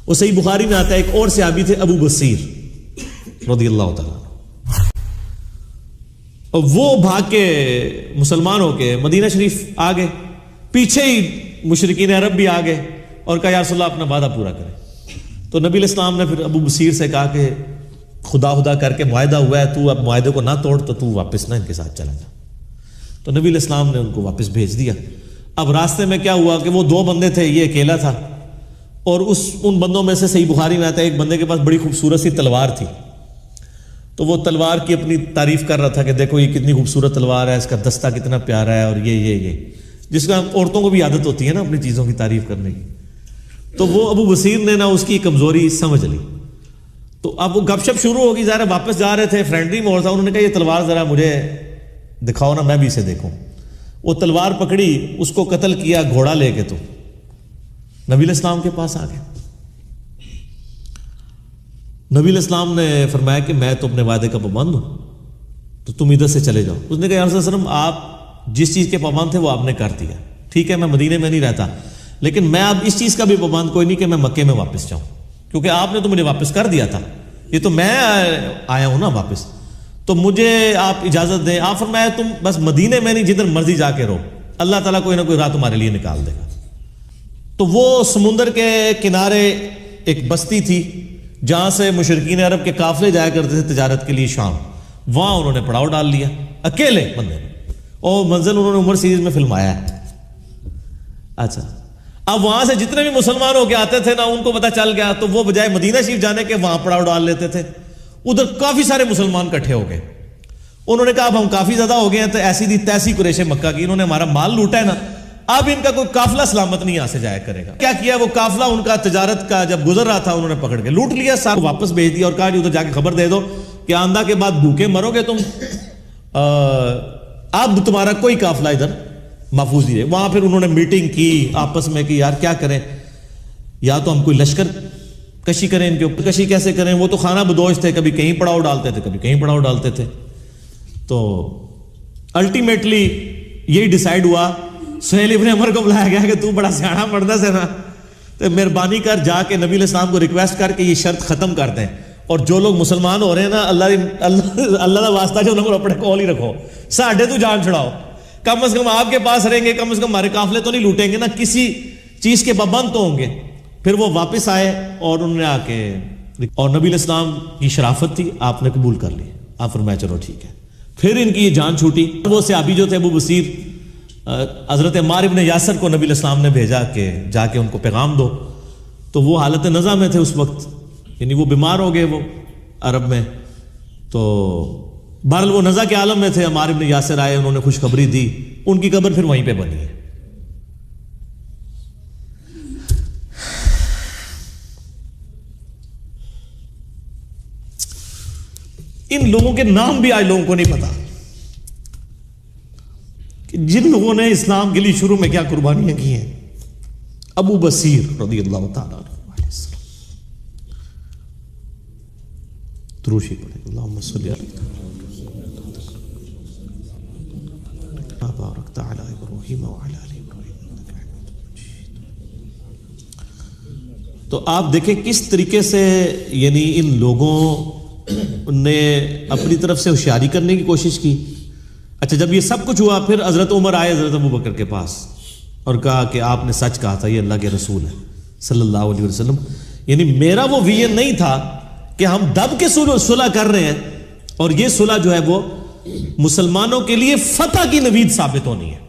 وہ صحیح بخاری میں آتا ہے ایک اور صحابی تھے ابو بصیر رضی اللہ تعالیٰ، اور وہ بھاگ کے مسلمان ہو کے مدینہ شریف آ گئے، پیچھے ہی مشرکین عرب بھی آ گئے اور کہا یا رسول اللہ اپنا وعدہ پورا کریں. تو نبی علیہ السلام نے پھر ابو بصیر سے کہا کہ خدا کر کے معاہدہ ہوا ہے، تو اب معاہدے کو نہ توڑ، تو تو واپس نہ ان کے ساتھ چلا جا. تو نبی علیہ السلام نے ان کو واپس بھیج دیا. اب راستے میں کیا ہوا کہ وہ 2 بندے تھے، یہ اکیلا تھا، اور ان بندوں میں سے صحیح بخاری میں آتا ہے ایک بندے کے پاس بڑی خوبصورت سی تلوار تھی. تو وہ تلوار کی اپنی تعریف کر رہا تھا کہ دیکھو یہ کتنی خوبصورت تلوار ہے، اس کا دستہ کتنا پیارا ہے، اور یہ جس کا عورتوں کو بھی عادت ہوتی ہے نا اپنی چیزوں کی تعریف کرنے کی. تو وہ ابو بصیر نے نا اس کی کمزوری سمجھ لی. تو اب وہ گپ شپ شروع ہوگی، ظاہر واپس جا رہے تھے، فرینڈلی ماحول تھا. انہوں نے کہا یہ تلوار ذرا مجھے دکھاؤ نا، میں بھی اسے دیکھوں. وہ تلوار پکڑی، اس کو قتل کیا گھوڑا لے کے. تو نبی علیہ السلام کے پاس آ گئے. نبی علیہ السلام نے فرمایا کہ میں تو اپنے وعدے کا پابند ہوں، تو تم ادھر سے چلے جاؤ. اس نے کہا یا رسول اللہ وسلم آپ جس چیز کے پابند تھے وہ آپ نے کر دیا، ٹھیک ہے میں مدینے میں نہیں رہتا، لیکن میں اب اس چیز کا بھی پابند کوئی نہیں کہ میں مکے میں واپس جاؤں، کیونکہ آپ نے تو مجھے واپس کر دیا تھا، یہ تو میں آیا ہوں نا واپس، تو مجھے آپ اجازت دیں. آپ فرمایا تم بس مدینے میں نہیں، جدھر مرضی جا کے رہو، اللہ تعالیٰ کوئی نہ کوئی راہ تمہارے لیے نکال دے گا. تو وہ سمندر کے کنارے ایک بستی تھی جہاں سے مشرکین عرب کے قافلے جایا کرتے تھے تجارت کے لیے شام. وہاں انہوں نے پڑاؤ ڈال لیا اکیلے بندے، اور منزل انہوں نے عمر سیریز میں فلمایا ہے. اچھا، اب وہاں سے جتنے بھی مسلمان ہو کے آتے تھے نا ان کو پتا چل گیا، تو وہ بجائے مدینہ شریف جانے کے وہاں پڑاؤ ڈال لیتے تھے. ادھر کافی سارے مسلمان اکٹھے ہو گئے. انہوں نے کہا اب ہم کافی زیادہ ہو گئے ہیں، تو ایسی دی تیسی قریش مکہ کی، انہوں نے ہمارا مال لوٹا ہے نا، اب ان کا کوئی قافلہ سلامت نہیں یہاں سے جایا کرے گا. کیا کیا وہ قافلہ ان کا تجارت کا جب گزر رہا تھا انہوں نے پکڑ کے لوٹ لیا، ساتھ واپس بھیج دیا اور کہا ادھر جا کے خبر دے دو کہ آندھا کے بعد بھوکے مرو گے تم، اب تمہارا کوئی قافلہ ادھر محفوظ نہیں ہے. وہاں پھر انہوں نے میٹنگ کی آپس میں کہ یار کیا کریں، یا تو ہم کوئی لشکر کشی کریں، ان کے اوپر کشی کیسے کریں، وہ تو خانہ بدوش تھے، کبھی کہیں پڑاؤ ڈالتے تھے کبھی کہیں پڑاؤ ڈالتے تھے. تو الٹیمیٹلی یہی ڈیسائیڈ ہوا، سہیل ابن عمر کو بلایا گیا کہ تو بڑا سیاڑا پڑھتا سے نا، تو مہربانی کر جا کے نبی علیہ السلام کو ریکویسٹ کر کے یہ شرط ختم کر دیں، اور جو لوگ مسلمان ہو رہے ہیں نا اللہ کا واسطہ جو انہوں اپنے کول ہی رکھو، ساڈے تو جان چھڑاؤ، کم از کم آپ کے پاس رہیں گے، کم از کم ہمارے قافلے تو نہیں لوٹیں گے نا، کسی چیز کے پابند تو ہوں گے. پھر وہ واپس آئے اور انہوں نے آ کے، اور نبی علیہ السلام کی شرافت تھی، آپ نے قبول کر لی. آپ فرمایا چلو ٹھیک ہے. پھر ان کی یہ جان چھوٹی. وہ صحابی جو تھے ابو بصیر، حضرت عمار ابن یاسر کو نبی علیہ السلام نے بھیجا کہ جا کے ان کو پیغام دو. تو وہ حالت نزع میں تھے اس وقت، یعنی وہ بیمار ہو گئے وہ عرب میں. تو بہرحال وہ نزع کے عالم میں تھے. عمار ابن یاسر آئے، انہوں نے خوشخبری دی، ان کی قبر پھر وہیں پہ بنی ہے. ان لوگوں کے نام بھی آج لوگوں کو نہیں پتا کہ جن لوگوں نے اسلام کے لیے شروع میں کیا قربانیاں کی ہیں. ابو بصیر رضی اللہ تعالیٰ عنہ السلام. دروشی پڑھیں اللہم صلی اللہ بارکت علی ابراہیم وعلی آل ابراہیم انک حمید مجید. تو آپ دیکھیں کس طریقے سے یعنی ان لوگوں نے اپنی طرف سے ہوشیاری کرنے کی کوشش کی. اچھا، جب یہ سب کچھ ہوا پھر حضرت عمر آئے حضرت ابو بکر کے پاس اور کہا کہ آپ نے سچ کہا تھا، یہ اللہ کے رسول ہے صلی اللہ علیہ وسلم. یعنی میرا وہ ویژن نہیں تھا کہ ہم دب کے صلح کر رہے ہیں، اور یہ صلح جو ہے وہ مسلمانوں کے لیے فتح کی نوید ثابت ہونی ہے.